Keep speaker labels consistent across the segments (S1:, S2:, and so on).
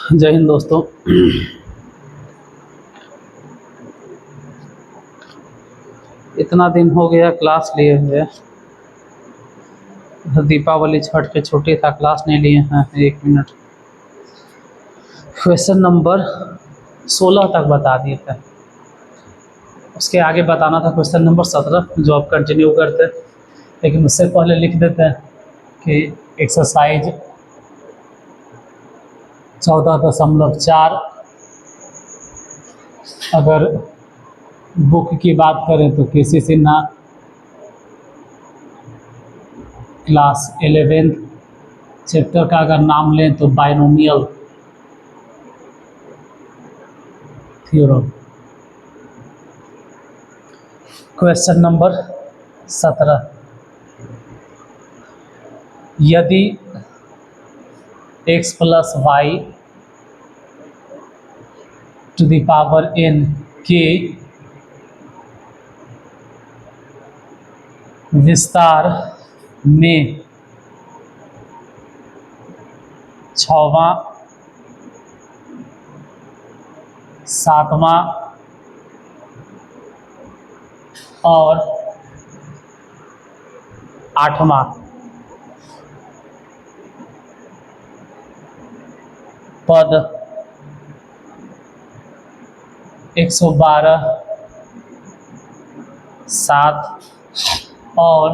S1: जय हिंद दोस्तों। इतना दिन हो गया क्लास लिए हुए। दीपावली छठ पे छुट्टी था, क्लास नहीं लिए हैं। 1 मिनट, क्वेश्चन नंबर 16 तक बता दिए थे। उसके आगे बताना था क्वेश्चन नंबर 17, जो आप कंटिन्यू करते, लेकिन उससे पहले लिख देते हैं कि एक्सरसाइज 14.4, अगर बुक की बात करें तो केसी सिन्हा, क्लास 11th। चैप्टर का अगर नाम लें तो बाइनोमियल थ्योरम। क्वेश्चन नंबर 17, यदि x plus y to the power n के विस्तार में 6वां, 7वां और 8वां पद 112, 7 और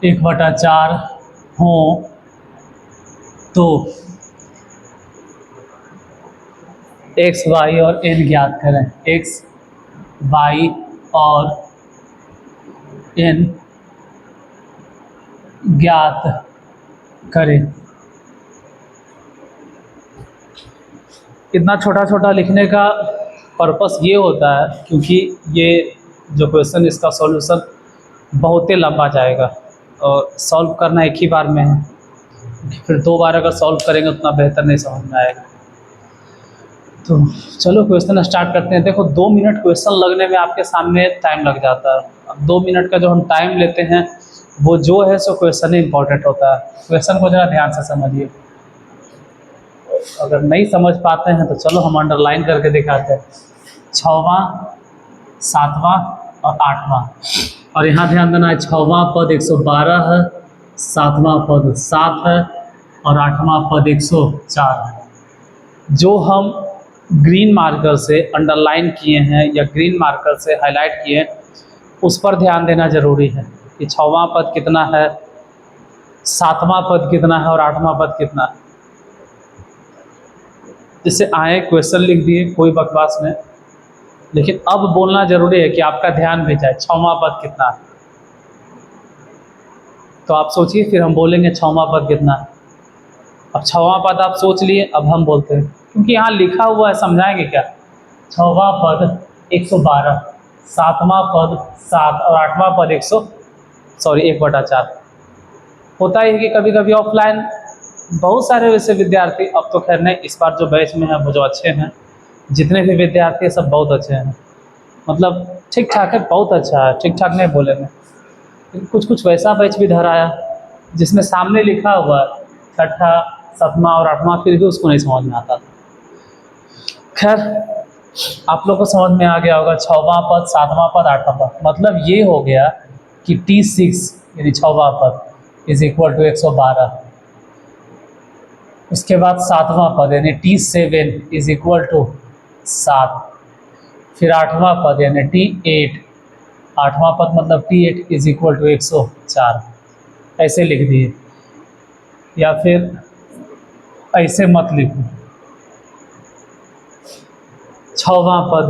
S1: 1/4 हों तो x, y और n ज्ञात करें। x, y और n ज्ञात करें। इतना छोटा छोटा लिखने का पर्पस ये होता है क्योंकि ये जो क्वेश्चन, इसका सॉल्यूशन बहुत ही लंबा जाएगा और सॉल्व करना एक ही बार में है। फिर 2 बार अगर सॉल्व करेंगे उतना बेहतर नहीं समझ में आएगा। तो चलो क्वेश्चन स्टार्ट करते हैं। देखो 2 मिनट क्वेश्चन लगने में आपके सामने टाइम लग जाता है। अब 2 मिनट का जो हम टाइम लेते हैं वो जो है सो क्वेश्चन ही इम्पोर्टेंट होता है। क्वेश्चन को ज़रा ध्यान से समझिए। अगर नहीं समझ पाते हैं तो चलो हम अंडरलाइन करके दिखाते हैं। 6वां, 7वां और 8वां। और यहाँ ध्यान देना है, 6वां पद 112 है, 7वां पद 7 है और 8वां पद 104 है। जो हम ग्रीन मार्कर से अंडरलाइन किए हैं या ग्रीन मार्कर से हाईलाइट किए हैं, उस पर ध्यान देना ज़रूरी है कि 6वां पद कितना है, 7वां पद कितना है और 8वां पद कितना है। जैसे आए क्वेश्चन लिख दिए, कोई बकवास नहीं, लेकिन अब बोलना ज़रूरी है कि आपका ध्यान भी जाए 6वां पद कितना है। तो आप सोचिए, फिर हम बोलेंगे 6वां पद कितना है। अब 6वां पद आप सोच लिए, अब हम बोलते हैं क्योंकि यहाँ लिखा हुआ है, समझाएंगे क्या। 6वां पद 112, 7वां पद 7 और 8वां पद 1/4। होता है कि कभी कभी ऑफलाइन बहुत सारे वैसे विद्यार्थी, अब तो खैर नहीं, इस बार जो बैच में है वो जो अच्छे हैं, जितने भी विद्यार्थी सब बहुत अच्छे हैं, मतलब ठीक ठाक है, बहुत अच्छा है, ठीक ठाक नहीं बोलेंगे। कुछ कुछ वैसा बैच भी धर आया जिसमें सामने लिखा हुआ है 6ठा, 7वां और 8वां, फिर भी उसको नहीं समझ में आता। खैर आप लोग को समझ में आ गया होगा। 6वां पद, 7वां पद, 8वां पद, मतलब ये हो गया कि T6 यानी 6वां पद इज इक्वल टू 112। उसके बाद 7वां पद यानी T7 इज इक्वल टू 7। फिर 8वां पद यानी T8, 8वां पद मतलब T8 इज इक्वल टू 104। ऐसे लिख दिए, या फिर ऐसे मत लिखो। 6वां पद,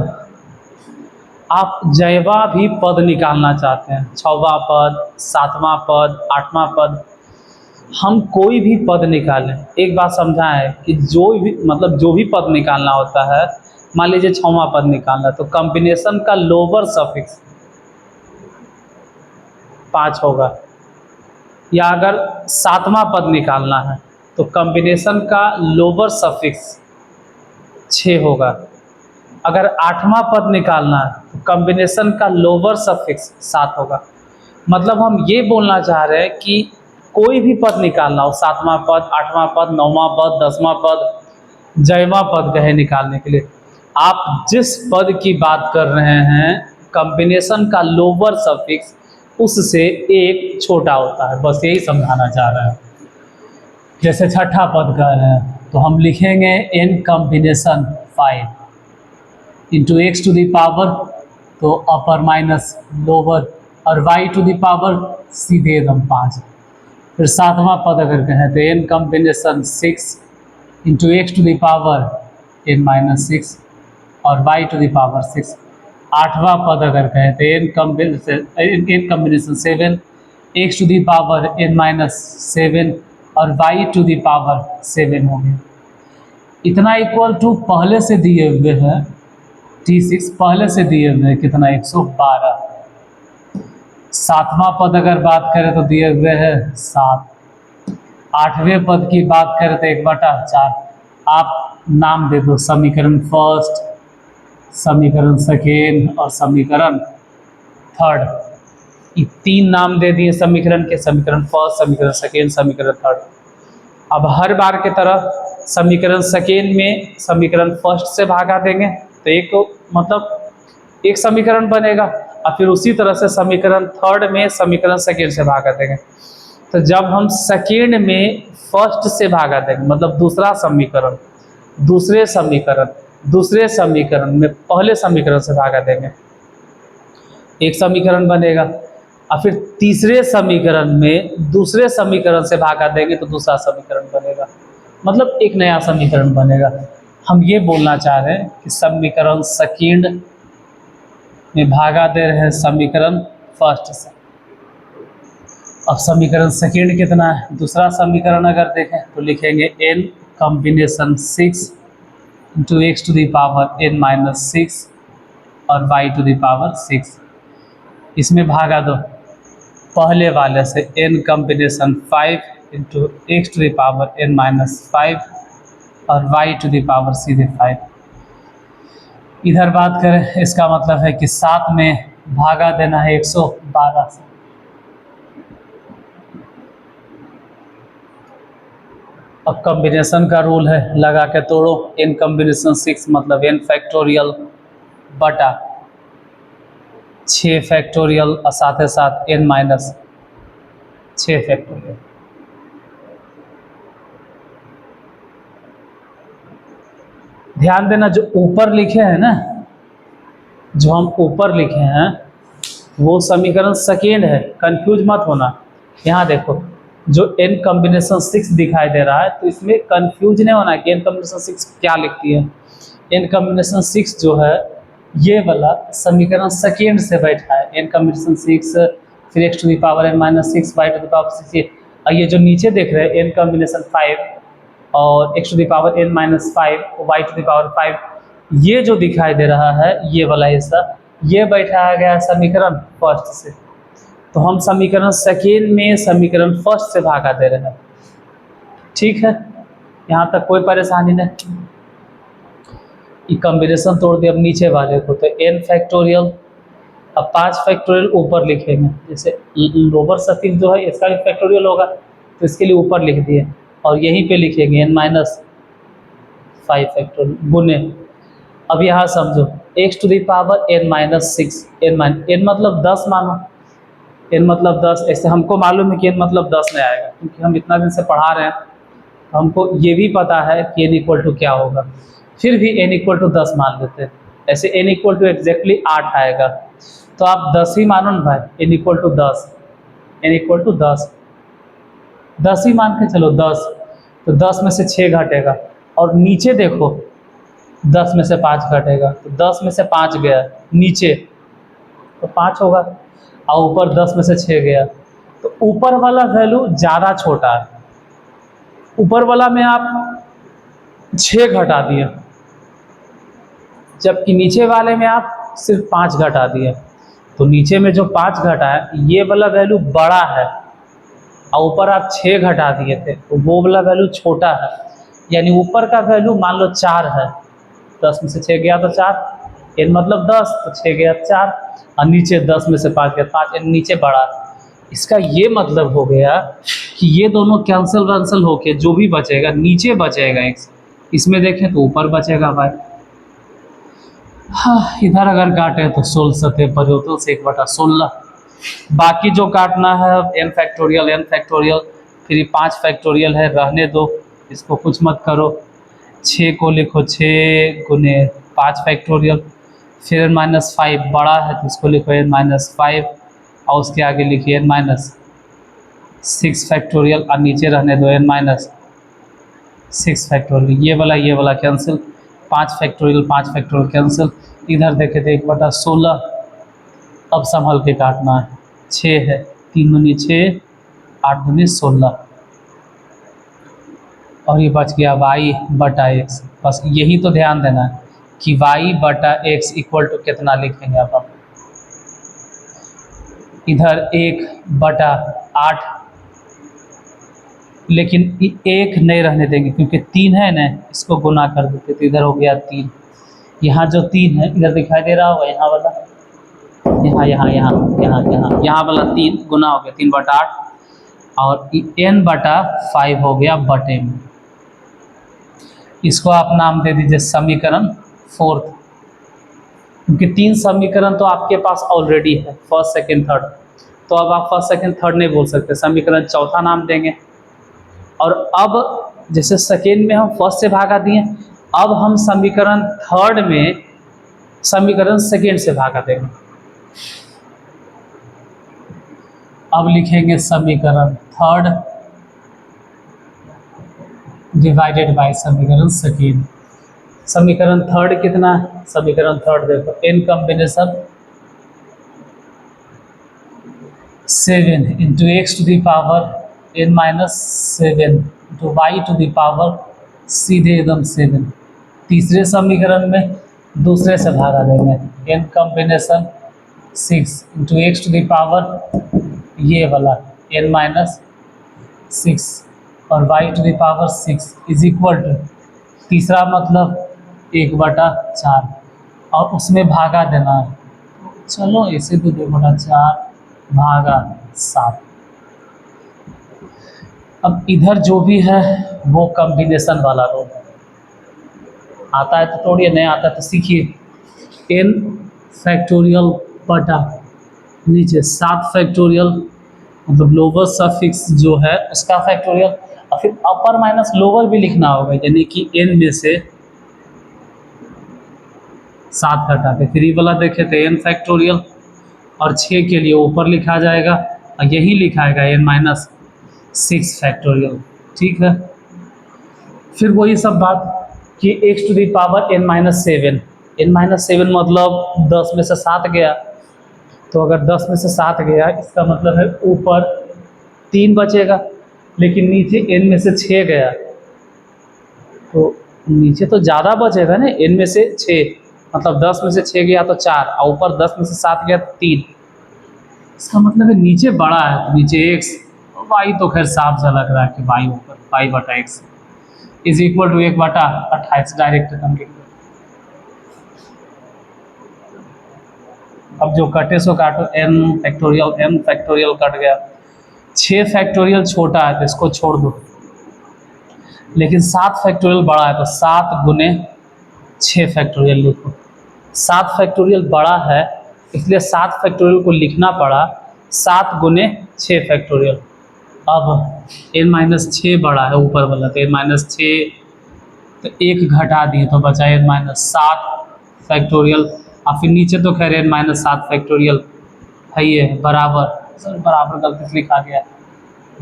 S1: आप जैवा भी पद निकालना चाहते हैं, 6वां पद, 7वां पद, 8वां पद, हम कोई भी पद निकालें। एक बात समझाएं कि जो भी, मतलब जो भी पद निकालना होता है, मान लीजिए 6वां पद निकालना है तो कॉम्बिनेशन का लोअर सफिक्स 5 होगा, या अगर 7वां पद निकालना है तो कॉम्बिनेशन का लोअर सफिक्स 6 होगा। अगर 8वां पद निकालना है तो कॉम्बिनेशन का लोअर सफिक्स 7 होगा। मतलब हम ये बोलना चाह रहे हैं कि कोई भी पद निकालना हो, 7वां पद, 8वां पद, 9वां पद, 10वां पद, जयवां पद कहे निकालने के लिए, आप जिस पद की बात कर रहे हैं कॉम्बिनेशन का लोअर सफिक्स उससे एक छोटा होता है, बस यही समझाना चाह रहे हैं। जैसे छठा पद कह रहे हैं तो हम लिखेंगे n combination 5 into x to the power, तो अपर माइनस लोअर, और y टू द पावर सीधे एकदम 5। फिर सातवां पद अगर कहें तो n combination 6 into x to the power n minus 6 और y टू द पावर 6। आठवां पद अगर कहें तो n combination 7 x to the power n minus 7 और y टू द पावर 7 हो गया। इतना इक्वल टू पहले से दिए हुए हैं T6, पहले से दिए हुए हैं कितना 112। सातवां पद अगर बात करें तो दिए हुए हैं 7। आठवें पद की बात करें तो 1/4। आप नाम दे दो, समीकरण फर्स्ट, समीकरण सेकेंड और समीकरण थर्ड। ये 3 नाम दे दिए समीकरण के, समीकरण फर्स्ट, समीकरण सेकेंड, समीकरण थर्ड। अब हर बार की तरह समीकरण सेकेंड में समीकरण फर्स्ट से भागा देंगे तो एक मतलब एक समीकरण बनेगा, और फिर उसी तरह से समीकरण थर्ड में समीकरण सेकेंड से भागा देंगे। तो जब हम सेकेंड में फर्स्ट से भागा देंगे मतलब दूसरा समीकरण, दूसरे समीकरण में पहले समीकरण से भागा देंगे, एक समीकरण बनेगा, और फिर तीसरे समीकरण में दूसरे समीकरण से भागा देंगे तो दूसरा समीकरण बनेगा, मतलब एक नया समीकरण बनेगा। हम ये बोलना चाह रहे हैं कि समीकरण सेकेंड में भागा दे रहे हैं समीकरण फर्स्ट से। अब समीकरण सेकेंड कितना है, दूसरा समीकरण अगर देखें तो लिखेंगे n combination 6 into x to the power n minus 6 और y टू द पावर 6। इसमें भागा दो पहले वाले से n combination 5 into x to the power n minus 5 और y टू द पावर सीधे 5। इधर बात करें इसका मतलब है कि 7 में भागा देना है 112 से। अब कॉम्बिनेशन का रूल है, लगा के तोड़ो, n कॉम्बिनेशन 6 मतलब n फैक्टोरियल बटा 6 फैक्टोरियल और साथ ही साथ n माइनस 6 फैक्टोरियल। ध्यान देना जो ऊपर लिखे हैं ना, जो हम ऊपर लिखे हैं वो समीकरण सेकेंड है, कंफ्यूज मत होना। यहाँ देखो जो n कॉम्बिनेशन 6 दिखाई दे रहा है तो इसमें कंफ्यूज नहीं होना कि n कॉम्बिनेशन 6 क्या लिखती है। n कॉम्बिनेशन 6 जो है ये वाला समीकरण सेकेंड से बैठा है, n कॉम्बिनेशन 6 फिर x to the power n minus 6 y to the power 6। और ये जो नीचे देख रहे हैं n कॉम्बिनेशन 5 और x to the power n minus 5 y to the power 5, ये जो दिखाई दे रहा है ये वाला हिस्सा ये बैठाया गया है समीकरण फर्स्ट से। तो हम समीकरण सेकेंड में समीकरण फर्स्ट से भागा दे रहे हैं, ठीक है, यहाँ तक कोई परेशानी नहीं। ये कॉम्बिनेशन तोड़ दिया। अब नीचे वाले को तो n फैक्टोरियल, अब 5 फैक्टोरियल ऊपर लिखेंगे, जैसे लोअर सफिक्स जो है इसका भी फैक्टोरियल होगा तो इसके लिए ऊपर लिख दिए, और यहीं पे लिखेंगे n माइनस 5 फैक्टोरियल गुने। अब यहाँ समझो x to the power n minus 6, n मतलब 10 मानो, n मतलब 10। ऐसे हमको मालूम है कि n मतलब 10 नहीं आएगा क्योंकि हम इतना दिन से पढ़ा रहे हैं, तो हमको ये भी पता है कि n इक्वल टू क्या होगा, फिर भी n इक्वल टू 10 मान लेते हैं। ऐसे n इक्वल टू एग्जैक्टली 8 आएगा, तो आप 10 ही मानो ना भाई, n equal to 10, n equal to 10 ही मान के चलो 10, तो 10 में से 6 घटेगा, और नीचे देखो 10 में से 5 घटेगा, तो 10 में से 5 गया नीचे तो 5 होगा, और ऊपर 10 में से 6 गया, तो ऊपर वाला वैल्यू ज़्यादा छोटा है। ऊपर वाला में आप 6 घटा दिए, जबकि नीचे वाले में आप सिर्फ 5 घटा दिए। तो नीचे में जो 5 घटा है ये वाला वैल्यू बड़ा है, और ऊपर आप 6 घटा दिए थे तो वो वाला वैल्यू छोटा है। यानी ऊपर का वैल्यू मान लो 4 है, 10 में से 6 गया तो 4, n मतलब 10 तो 6 गया 4, और नीचे 10 में से 5 गया 5, n नीचे बड़ा। इसका ये मतलब हो गया कि ये दोनों कैंसिल वैंसिल होके जो भी बचेगा नीचे बचेगा x, इसमें देखें तो ऊपर बचेगा y। हाँ, इधर अगर काटे तो 16 सतह परिवर्तन से 1/16। बाकी जो काटना है n फैक्टोरियल, फिर ये 5 फैक्टोरियल है, रहने दो, इसको कुछ मत करो। 6 को लिखो 6 गुने 5 फैक्टोरियल, फिर n-5 बड़ा है तो इसको लिखो n-5 और उसके आगे लिखिए n-6 फैक्टोरियल और नीचे रहने दो n-6 फैक्टोरियल। ये वाला कैंसिल, 5 फैक्टोरियल कैंसिल। इधर देखे तो 1/16। अब संभल के काटना है, 6 है, 3 दूनी 6, 8 दूनी 16 और ये बच गया y/x। बस यही तो ध्यान देना है कि y/x इक्वल टू कितना लिखेंगे अब हम। इधर 1/8, लेकिन 1 नहीं रहने देंगे क्योंकि 3 है ना, इसको गुना कर देते तो इधर हो गया 3। यहाँ जो 3 है इधर दिखाई दे रहा होगा, यहाँ वाला, यहाँ वाला 3 गुना हो गया 3/8 और n/5 हो गया बटे में। इसको आप नाम दे दीजिए समीकरण 4, क्योंकि 3 समीकरण तो आपके पास ऑलरेडी है, फर्स्ट सेकंड थर्ड, तो अब आप फर्स्ट सेकंड थर्ड नहीं बोल सकते, समीकरण चौथा नाम देंगे। और अब जैसे सेकेंड में हम फर्स्ट से भागा दिए, अब हम समीकरण थर्ड में समीकरण सेकेंड से भागा देंगे। अब लिखेंगे समीकरण थर्ड डिवाइडेड बाय समीकरण सेकेंड। समीकरण थर्ड कितना है? समीकरण थर्ड देखो, n combination 7 into x to the power n-7 into y to the power सीधे एकदम 7। तीसरे समीकरण में दूसरे से भागा देंगे, n combination 6 into x to the power ये वाला n-6 और y to the power 6 is equal to, तीसरा मतलब 1/4 और उसमें भागा देना है, चलो इसे तो 2/4 भागा 7। अब इधर जो भी है वो कॉम्बिनेशन वाला रूल है, आता है तो तोड़िए, नहीं आता तो सीखिए। n फैक्टोरियल बटा नीचे 7 फैक्टोरियल, मतलब लोअर सफिक्स जो है उसका फैक्टोरियल, और फिर अपर माइनस लोअर भी लिखना होगा, यानी कि n में से 7 घटा के। फिर ये वाला देखे तो n फैक्टोरियल और 6 के लिए ऊपर लिखा जाएगा और यही लिखाएगा n-6 फैक्टोरियल, ठीक है। फिर वही सब बात कि x to the power n-7, n-7 मतलब 10 में से 7 गया, तो अगर 10 में से 7 गया इसका मतलब है ऊपर 3 बचेगा, लेकिन नीचे n में से 6 गया तो नीचे तो ज़्यादा बचेगा ना, n में से 6 मतलब 10 में से 6 गया तो 4 और ऊपर 10 में से 7 गया तो 3, इसका मतलब है नीचे बड़ा है तो नीचे x, y तो खैर साफ सा लग रहा है कि y ऊपर, y/x is equal to 1/28 direct हम लिख। अब जो कटे सो काटो, n फैक्टोरियल कट गया, 6 फैक्टोरियल छोटा है तो इसको छोड़ दो, लेकिन 7 फैक्टोरियल बड़ा है तो 7 गुने 6 फैक्टोरियल लिखो। 7 फैक्टोरियल बड़ा है इसलिए 7 फैक्टोरियल को लिखना पड़ा 7 गुने 6 फैक्टोरियल। अब n-6 बड़ा है ऊपर वाला तो n-6 तो 1 घटा दिए तो बचा n-7 फैक्टोरियल, और फिर नीचे तो खैर n-7 फैक्टोरियल है ये बराबर, सर बराबर गलती से लिखा गया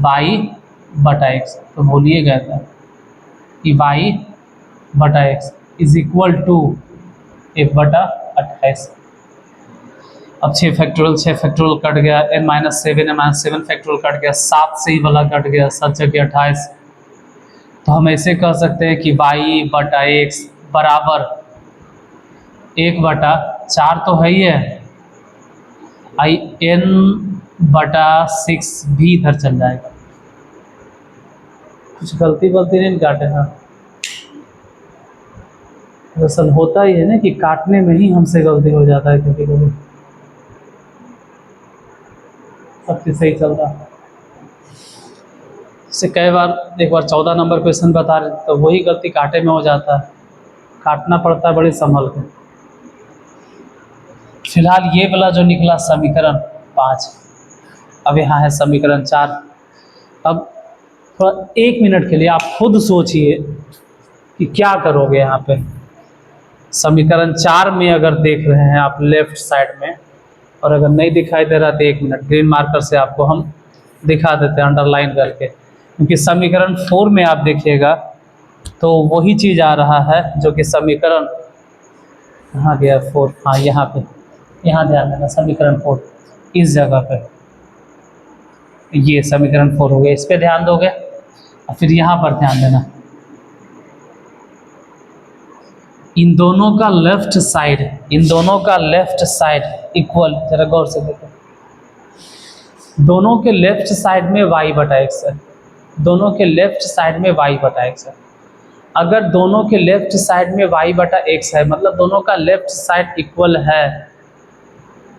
S1: y/x, तो बोलिए गया था कि y/x इज इक्वल टू 1/28। अब 6 फैक्टोरियल कट गया, n-7 फैक्टोरियल कट गया, 7 से ही वाला कट गया, 7 जगह 28, तो हम ऐसे कह सकते हैं कि y/x बराबर 1/4 तो है ही है, n/6 भी इधर चल जाएगा। कुछ गलती नहीं काटे हैं, दरअसल होता ही है ना कि काटने में ही हमसे गलती हो जाता है, क्योंकि कभी सब चीज़ सही चल रहा है। इससे कई बार एक बार 14 नंबर क्वेश्चन बता रहे तो वही गलती काटे में हो जाता है, काटना पड़ता है बड़ी संभल के। फिलहाल ये वाला जो निकला समीकरण 5, अब यहाँ है समीकरण 4। अब थोड़ा 1 मिनट के लिए आप खुद सोचिए कि क्या करोगे यहाँ पे। समीकरण 4 में अगर देख रहे हैं आप लेफ्ट साइड में, और अगर नहीं दिखाई दे रहा तो 1 मिनट ग्रीन मार्कर से आपको हम दिखा देते हैं अंडरलाइन करके, क्योंकि समीकरण 4 में आप देखिएगा तो वही चीज़ आ रहा है जो कि समीकरण, कहाँ गया 4, हाँ यहाँ पे, यहाँ ध्यान देना समीकरण 4 इस जगह पे, ये समीकरण 4 हो गया, इस पे ध्यान दोगे और फिर यहाँ पर ध्यान देना। इन दोनों का लेफ्ट साइड, इन दोनों का लेफ्ट साइड इक्वल, जरा गौर से देखो, दोनों के लेफ्ट साइड में y/x है, दोनों के लेफ्ट साइड में y/x है। अगर दोनों के लेफ्ट साइड में y/x है मतलब दोनों का लेफ्ट साइड इक्वल है,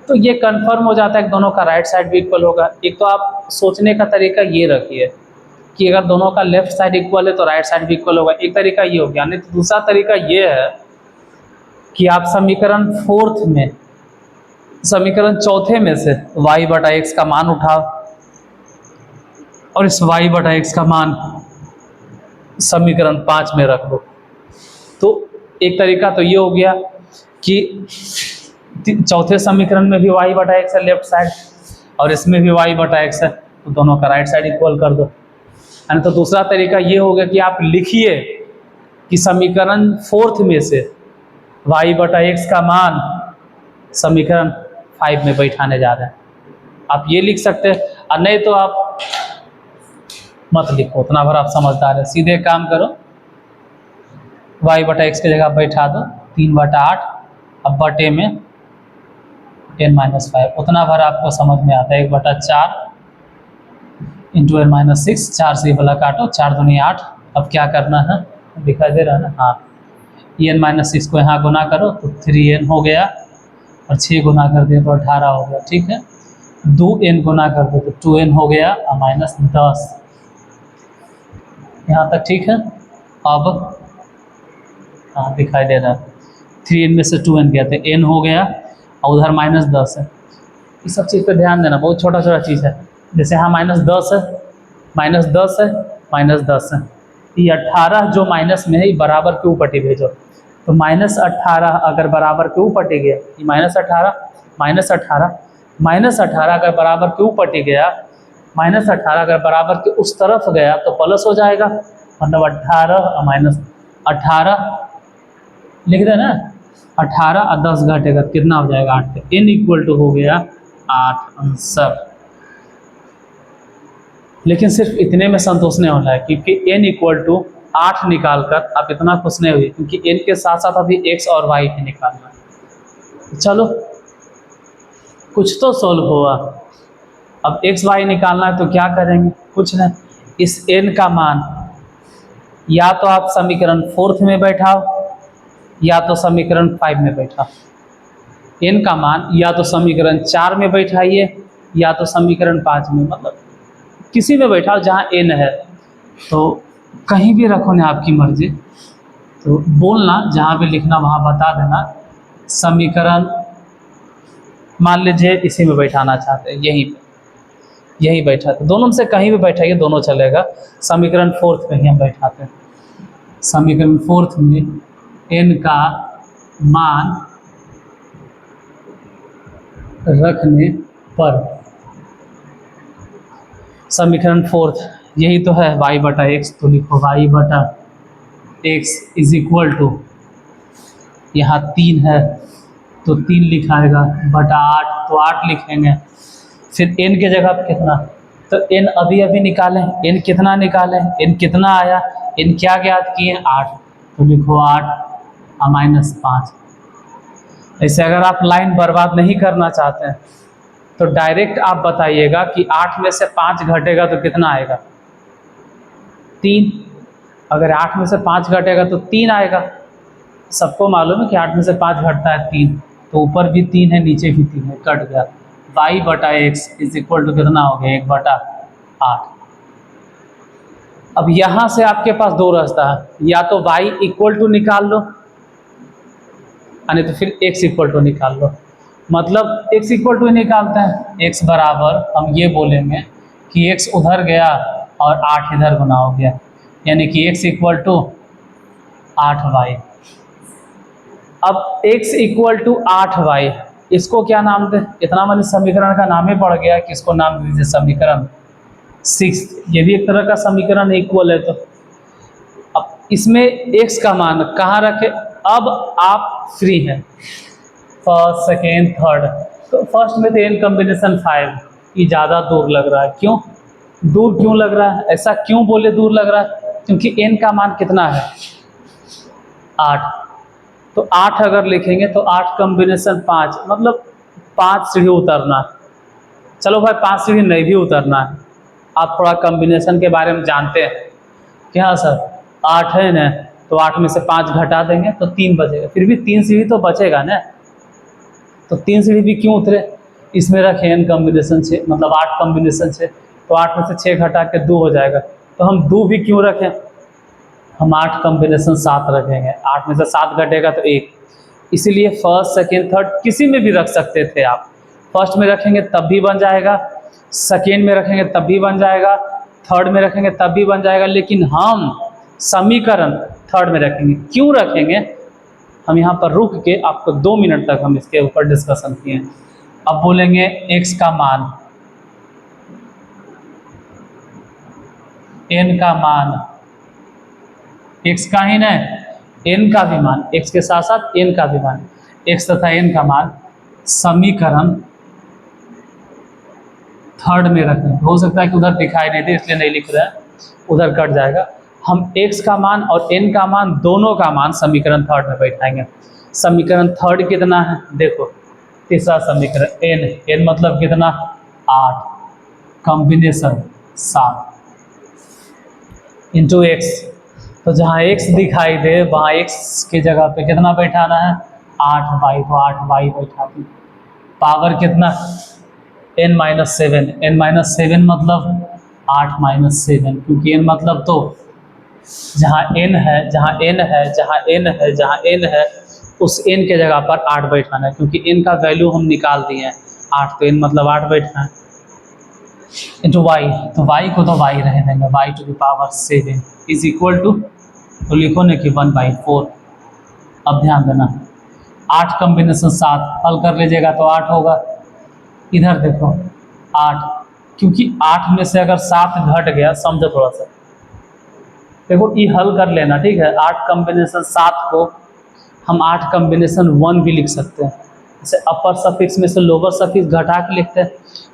S1: तो ये कंफर्म हो जाता है कि दोनों का राइट साइड भी इक्वल होगा। एक तो आप सोचने का तरीका ये रखिए कि अगर दोनों का लेफ्ट साइड इक्वल है तो राइट साइड भी इक्वल होगा, एक तरीका ये हो गया। नहीं तो दूसरा तरीका ये है कि आप समीकरण 4 में, समीकरण 4 में से y/x का मान उठाओ और इस y/x का मान समीकरण 5 में रख दो। तो एक तरीका तो ये हो गया कि चौथे समीकरण में भी y/x है लेफ्ट साइड और इसमें भी y/x है, तो दोनों का राइट साइड इक्वल कर दो। यानी तो दूसरा तरीका ये हो गया कि आप लिखिए कि समीकरण 4 में से y/x का मान समीकरण 5 में बैठाने जा रहे हैं, आप ये लिख सकते हैं। और नहीं तो आप मत लिखो, उतना भर आप समझदार है, सीधे काम करो, y/x की जगह बैठा दो 3/8, अब बटे में n-5, उतना भर आपको समझ में आता है। 1/4 इंटू n-6, 4 से वाला काटो, 4 दूनी 8। अब क्या करना है, दिखाई दे रहा है ना, हाँ, n-6 को यहाँ गुना करो तो 3n हो गया, और 6 गुना कर दिए तो 18 हो गया, ठीक है। 2n गुना कर दो तो 2n हो गया और -10, यहाँ तक ठीक है। अब हाँ दिखाई दे रहा है, 3n में से 2n गया तो n हो गया और उधर -10 है। इस सब चीज़ पे ध्यान देना, बहुत छोटा छोटा चीज़ है। जैसे यहाँ -10 है, -10 है, -10 है, ये 18 जो माइनस में है ये बराबर के ऊपर भेजो, तो -18 अगर बराबर के ऊपर गया, ये -18, -18 अगर बराबर के ऊपर गया, -18 अगर बराबर के उस तरफ गया तो प्लस हो जाएगा, मतलब 18 और -18 लिख दे ना, 18 और 10 घटेगा तो कितना हो जाएगा 8, n इक्वल टू हो गया 8 आंसर। लेकिन सिर्फ इतने में संतोष नहीं होना है, क्योंकि n इक्वल टू 8 निकाल कर आप इतना खुश नहीं हुए, क्योंकि n के साथ साथ अभी x और y भी निकालना है। चलो कुछ तो सॉल्व हुआ। अब x y निकालना है तो क्या करेंगे, कुछ नहीं, इस n का मान या तो आप समीकरण 4 में बैठाओ या तो समीकरण 5 में बैठाओ। n का मान या तो समीकरण 4 में बैठाइए या तो समीकरण 5 में, मतलब किसी में बैठाओ जहाँ n है, तो कहीं भी रखो ना, आपकी मर्जी। तो बोलना जहाँ भी लिखना वहाँ बता देना। समीकरण मान लीजिए इसी में बैठाना चाहते हैं, यही बैठाते, दोनों में से कहीं भी बैठाइए, दोनों चलेगा। समीकरण 4 पे ही हम बैठाते हैं। समीकरण 4 में n का मान रखने पर, समीकरण 4 यही तो है y/x, तो लिखो y/x इज इक्वल टू, यहाँ 3 है तो 3 लिखाएगा बटा 8, तो 8 लिखेंगे। फिर n के जगह पर कितना, तो n अभी अभी निकालें, n कितना निकालें, n कितना आया, n क्या ज्ञात किए 8, तो लिखो 8 और -5। ऐसे अगर आप लाइन बर्बाद नहीं करना चाहते हैं तो डायरेक्ट आप बताइएगा कि 8 में से 5 घटेगा तो कितना आएगा, 3। अगर 8 में से 5 घटेगा तो 3 आएगा। सबको मालूम है कि 8 में से 5 घटता है 3, तो ऊपर भी 3 है नीचे भी 3 है, कट गया। y/x इज इक्वल टू कितना हो गया 1/8। अब यहाँ से आपके पास दो रास्ता है, या तो y इक्वल टू निकाल लो, नहीं तो फिर x इक्वल टू निकाल लो। मतलब x इक्वल टू निकालते हैं, x बराबर हम ये बोलेंगे कि x उधर गया और 8 इधर गुना हो गया, यानी कि x इक्वल टू 8y। अब x इक्वल टू 8y, इसको क्या नाम दें? इतना मैंने समीकरण का नाम ही पड़ गया कि इसको नाम दे दीजिए समीकरण 6। ये भी एक तरह का समीकरण इक्वल है। तो अब इसमें x का मान कहाँ रखें? अब आप फ्री हैं, फर्स्ट सेकेंड थर्ड। तो फर्स्ट में तो n कॉम्बिनेशन 5, ये ज़्यादा दूर लग रहा है। क्यों दूर क्यों लग रहा है? ऐसा क्यों बोले दूर लग रहा है? क्योंकि n का मान कितना है? 8। तो 8 अगर लिखेंगे तो 8 कॉम्बिनेशन 5, मतलब 5 सीढ़ी उतरना। चलो भाई 5 सीढ़ी नहीं भी उतरना है, आप थोड़ा कॉम्बिनेशन के बारे में जानते हैं कि हाँ सर 8 है ना, तो 8 में से 5 घटा देंगे तो 3 बचेगा, फिर भी 3 सीढ़ी तो बचेगा ना। तो 3 सीढ़ी भी क्यों उतरे? इसमें रखें n कॉम्बिनेशन 6, मतलब 8 कॉम्बिनेशन 6, तो 8 में से 6 घटा के 2 हो जाएगा। तो हम 2 भी क्यों रखें? हम 8 कॉम्बिनेशन 7 रखेंगे, 8 में से 7 घटेगा तो 1। इसीलिए फर्स्ट सेकेंड थर्ड किसी में भी रख सकते थे आप। फर्स्ट में रखेंगे तब भी बन जाएगा, सेकेंड में रखेंगे तब भी बन जाएगा, थर्ड में रखेंगे तब भी बन जाएगा, लेकिन हम समीकरण थर्ड में रखेंगे। क्यों रखेंगे? हम यहाँ पर रुक के आपको 2 मिनट तक हम इसके ऊपर डिस्कशन किए। अब बोलेंगे x का मान, n का मान, x का ही नहीं n का भी मान, x के साथ साथ n का भी मान, x तथा n का मान समीकरण थर्ड में रखें। हो सकता है कि उधर दिखाई नहीं दे इसलिए नहीं लिख रहे हैं, उधर कट जाएगा। हम x का मान और n का मान दोनों का मान समीकरण थर्ड में बैठाएंगे। समीकरण थर्ड कितना है? देखो तीसरा समीकरण n मतलब कितना? 8 कॉम्बिनेशन 7 इंटू x। तो जहाँ x दिखाई दे वहाँ x की जगह पे कितना बैठाना है? 8y। तो 8y बैठा दी। पावर कितना? n-7। n-7 मतलब 8-7, क्योंकि n मतलब तो जहाँ n है, जहाँ n है, जहाँ n है, जहाँ n है, उस n के जगह पर 8 बैठाना है, क्योंकि n का वैल्यू हम निकाल दिए हैं 8, तो n मतलब 8 बैठना है इंटू y। तो y को तो y रह देंगे, y to the power 7 is equal to, तो लिखो ना कि 1/4। अब ध्यान देना 8 कॉम्बिनेशन 7 हल कर लीजिएगा तो 8 होगा। इधर देखो 8, क्योंकि 8 में से अगर 7 घट गया, समझो थोड़ा सा, देखो ये हल कर लेना, ठीक है। 8 कॉम्बिनेशन 7 को हम 8 कॉम्बिनेशन 1 भी लिख सकते हैं। जैसे अपर सफिक्स में से लोअर सफिक्स घटा के लिखते हैं,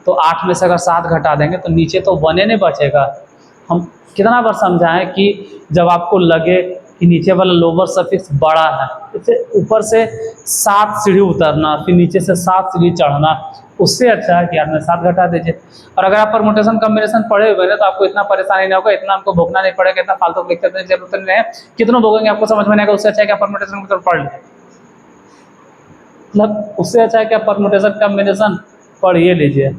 S1: तो 8 में से अगर 7 घटा देंगे तो नीचे तो 1 नहीं बचेगा। हम कितना बार समझाएं कि जब आपको लगे कि नीचे वाला लोअर सफिक्स बड़ा है, इससे ऊपर से 7 सीढ़ी उतरना, फिर नीचे से 7 सीढ़ी चढ़ना, उससे अच्छा है कि आपने 7 घटा दीजिए। और अगर आप परमुटेशन कॉम्बिनेशन पढ़े हुए हैं तो आपको इतना परेशानी नहीं होगा, इतना हमको भोगना नहीं पड़ेगा, इतना फालतू लेक्चर देने की जरूरत नहीं है। कितना भोगेंगे आपको समझ में नहीं आएगा, उससे अच्छा है कि आप परमुटेशन की तरफ पढ़ लीजिए। मतलब उससे अच्छा है कि आप परमुटेशन कॉम्बिनेशन पढ़ ही लीजिए,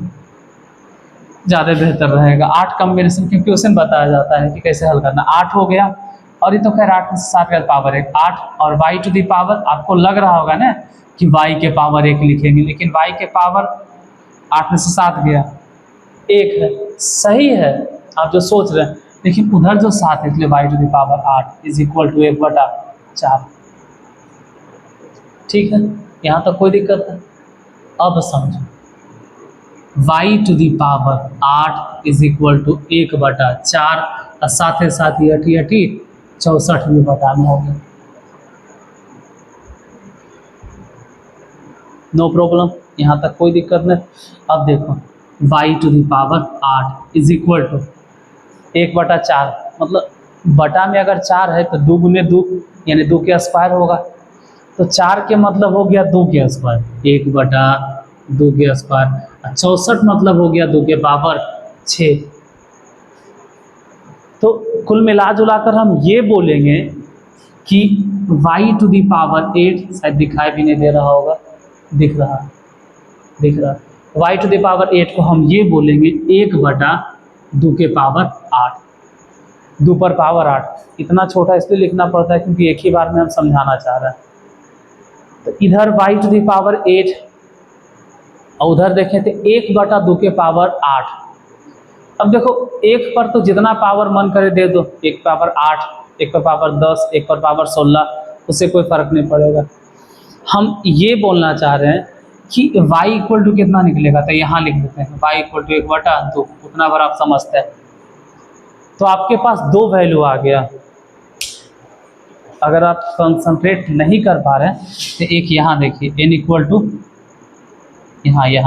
S1: ज़्यादा बेहतर रहेगा। 8 कॉम्बिनेशन के क्वेश्चन बताया जाता है कि कैसे हल करना। 8 हो गया, और ये तो खैर 8 में से 7 का पावर 1, 8 और y टू दी पावर, आपको लग रहा होगा ना कि y के पावर 1 लिखेंगे, लेकिन y के पावर 8 में से 7 गया 1 है, सही है आप जो सोच रहे हैं, लेकिन उधर जो 7 है, इसलिए y to the power 8 is equal to 1/4। ठीक है, यहाँ तक कोई दिक्कत है? अब समझो y to the power 8 is equal to 1/4, और साथ ही साथ ये 64 भी बताना होगा। नो प्रॉब्लम, यहाँ तक कोई दिक्कत नहीं। अब देखो y to the power 8 is equal to 1/4, मतलब बटा में अगर 4 है तो 2 गुने 2 यानी 2 के स्क्वायर होगा, तो 4 के मतलब हो गया 2 के स्क्वायर, 1/2 के स्क्वायर, 64 मतलब हो गया 2 के पावर 6। तो कुल मिला जुला कर हम ये बोलेंगे कि y टू दी पावर 8, शायद दिखाई भी नहीं दे रहा होगा, दिख रहा, y टू दी पावर 8 को हम ये बोलेंगे 1/2 के पावर 8। 2 पर पावर 8। इतना छोटा इसलिए लिखना पड़ता है क्योंकि एक ही बार में हम समझाना चाह रहे हैं। तो इधर y टू दी पावर 8 और उधर देखें तो 1/2 के पावर 8। अब देखो एक पर तो जितना पावर मन करे दे दो, 1 पावर 8, 1 पर पावर 10, 1 पर पावर 16, उससे कोई फर्क नहीं पड़ेगा। हम ये बोलना चाह रहे हैं कि y इक्वल टू कितना निकलेगा, तो यहाँ लिख देते हैं y इक्वल टू 1/2, उतना बार आप समझते हैं। तो आपके पास 2 वैल्यू आ गया। अगर आप कंसंट्रेट नहीं कर पा रहे हैं तो एक यहाँ देखिए n इक्वल टू यहाँ ये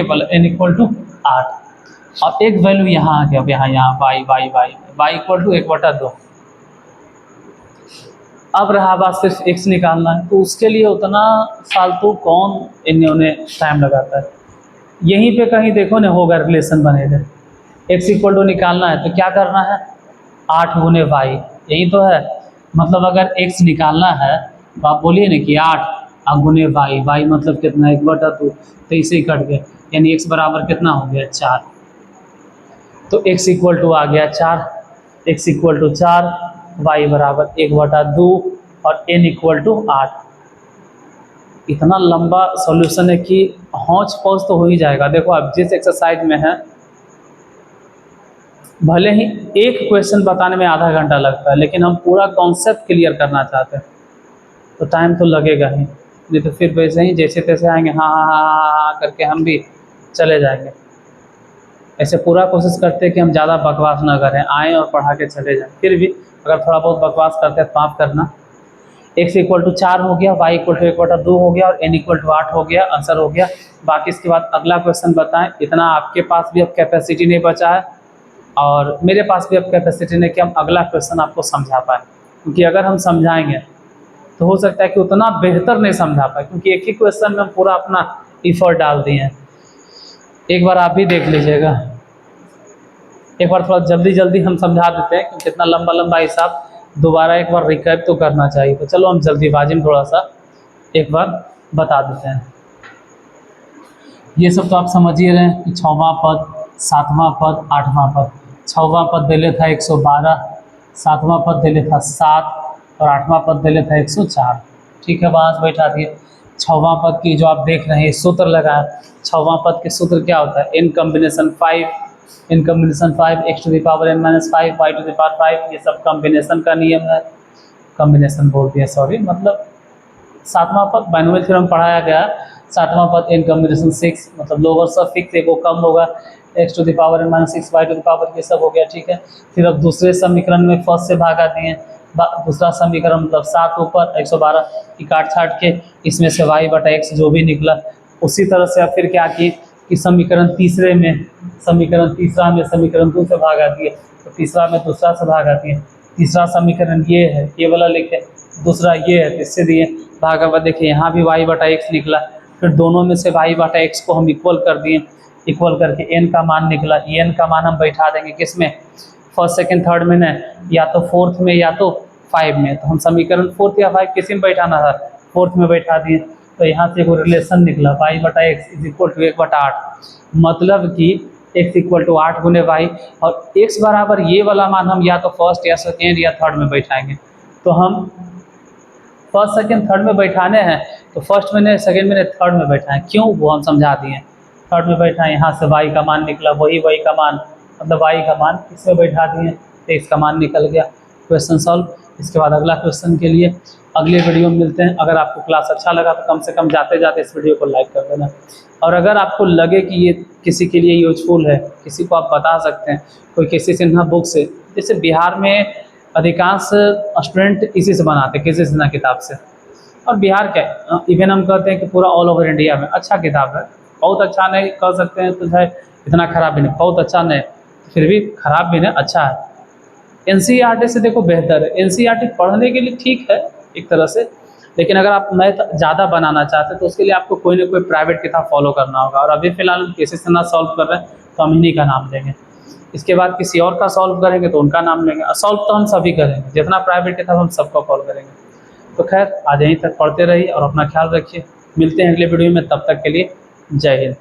S1: वाला n इक्वल टू 8 और एक वैल्यू यहाँ आ गया, यहाँ y इक्वल टू 1/2। अब रहा बात सिर्फ x निकालना है, तो उसके लिए उतना फालतू कौन इन्होंने टाइम लगाता है। यहीं पे कहीं देखो ना होगा रिलेशन बनेगा। x इक्वल टू निकालना है तो क्या करना है, 8 गुने y, यही तो है। मतलब अगर x निकालना है तो आप बोलिए ना कि 8 गुने y मतलब कितना, 1/2, तो इसे ही कट गया, यानी x बराबर कितना हो गया, 4। तो x इक्वल टू आ गया 4, x इक्वल टू 4, y बराबर 1/2 और n इक्वल टू 8। इतना लंबा सॉल्यूशन है कि हौच पौच तो हो ही जाएगा। देखो आप जिस एक्सरसाइज में है, भले ही एक क्वेश्चन बताने में आधा घंटा लगता है, लेकिन हम पूरा कॉन्सेप्ट क्लियर करना चाहते हैं तो टाइम तो लगेगा ही, नहीं तो फिर वैसे ही जैसे तैसे आएंगे हाँ करके हम भी चले जाएंगे। ऐसे पूरा कोशिश करते हैं कि हम ज़्यादा बकवास ना करें, आएँ और पढ़ा के चले जाएं। फिर भी अगर थोड़ा बहुत बकवास करते हैं तो माफ़ करना। x इक्वल टू 4 हो गया, y इक्वल टू 1/2 हो गया और n इक्वल टू 8 हो गया, आंसर हो गया। बाकी इसके बाद अगला क्वेश्चन बताएं। इतना आपके पास भी अब कैपेसिटी नहीं बचा है और मेरे पास भी अब कैपेसिटी नहीं कि हम अगला क्वेश्चन आपको समझा पाए, क्योंकि अगर हम समझाएंगे तो हो सकता है कि उतना बेहतर नहीं समझा पाए, क्योंकि एक ही क्वेश्चन में हम पूरा अपना इफर्ट डाल दिए हैं। एक बार आप भी देख लीजिएगा, एक बार थोड़ा जल्दी हम समझा देते हैं, क्योंकि इतना लंबा हिसाब दोबारा एक बार रिकैप तो करना चाहिए। तो चलो हम जल्दीबाजी में थोड़ा सा एक बार बता देते हैं। ये सब तो आप समझ ही रहे हैं कि 6वां पद, 7वां पद, 8वां पद। 6वां पद दे था 112, 7वां पद दे था 7 और 8वां पद दे था 104। ठीक है, वहाँ से बैठा दिए। 6वां पद की जो आप देख रहे हैं सूत्र लगाए। 6वां पद के सूत्र क्या होता है, n combination 5 x to the power n minus 5 y to the power 5। ये सब कॉम्बिनेशन का नियम है, कॉम्बिनेशन बोल दिया सॉरी, मतलब 7वां पद बाइनोमियल थ्योरम पढ़ाया गया। 7वां पद n कॉम्बिनेशन 6, मतलब लोअर सब फिक्स एक वो कम होगा, x to the power n minus 6 y to the power, ये सब हो गया। ठीक है, फिर अब दूसरे समीकरण में फर्स्ट से भागा दिए। दूसरा समीकरण मतलब 7 ऊपर 112 की काट छाट के इसमें से y/x जो भी निकला, उसी तरह से अब फिर क्या किए कि समीकरण तीसरा में समीकरण 2 से भागा दिए, तो तीसरा में दूसरा से भागा दिए। तीसरा समीकरण ये है, ये वाला लिखे, दूसरा ये है, इससे दिए भागा हुआ। देखिए यहाँ भी y/x निकला, फिर दोनों में से y/x को हम इक्वल कर दिए, इक्वल करके n का मान निकला। n का मान हम बैठा देंगे किस में, फर्स्ट सेकंड थर्ड में न, या तो फोर्थ में या तो 5 में। तो हम समीकरण 4 या 5 किसी में बैठाना था, 4th में बैठा दिए। तो यहाँ से एक रिलेशन निकला y/x इज इक्वल टू 1/8, मतलब कि x इक्वल टू 8 गुने y, और x बराबर ये वाला मान हम या तो फर्स्ट या सेकेंड या थर्ड में बैठाएंगे। तो हम फर्स्ट सेकेंड थर्ड में बैठाने हैं, तो फर्स्ट में ने, सेकेंड में ने, थर्ड में बैठाएं। क्यों, वो हम समझा दिए। थर्ड में बैठाएं, यहाँ से y का मान निकला, वही का मान, मतलब y का मान इसमें बैठा दिए, तो x का मान निकल गया। Question solve. इसके बाद अगला क्वेश्चन के लिए अगले वीडियो में मिलते हैं। अगर आपको क्लास अच्छा लगा तो कम से कम जाते जाते इस वीडियो को लाइक कर देना, और अगर आपको लगे कि ये किसी के लिए यूजफुल है, किसी को आप बता सकते हैं, कोई किसी सिन्हा बुक से, जैसे बिहार में अधिकांश स्टूडेंट इसी से बनाते हैं, किसी सिन्हा किताब से। और बिहार क्या, इवन हम कहते हैं कि पूरा ऑल ओवर इंडिया में अच्छा किताब है, बहुत अच्छा नहीं कह सकते हैं तो है, इतना ख़राब भी नहीं, बहुत अच्छा नहीं, फिर भी ख़राब भी नहीं, अच्छा है। NCERT से देखो बेहतर है। NCERT पढ़ने के लिए ठीक है एक तरह से, लेकिन अगर आप मैथ ज़्यादा बनाना चाहते हैं तो उसके लिए आपको कोई ना कोई प्राइवेट किताब फॉलो करना होगा। और अभी फ़िलहाल किसी से ना सॉल्व कर रहे हैं तो हम इन्हीं का नाम लेंगे। इसके बाद किसी और का सॉल्व करेंगे तो उनका नाम लेंगे, और सॉल्व तो हम सभी करेंगे, जितना प्राइवेट किताब हम सबका कॉल करेंगे। तो खैर आज यहीं तक पढ़ते रहिए और अपना ख्याल रखिए। मिलते हैं अगले वीडियो में, तब तक के लिए जय हिंद।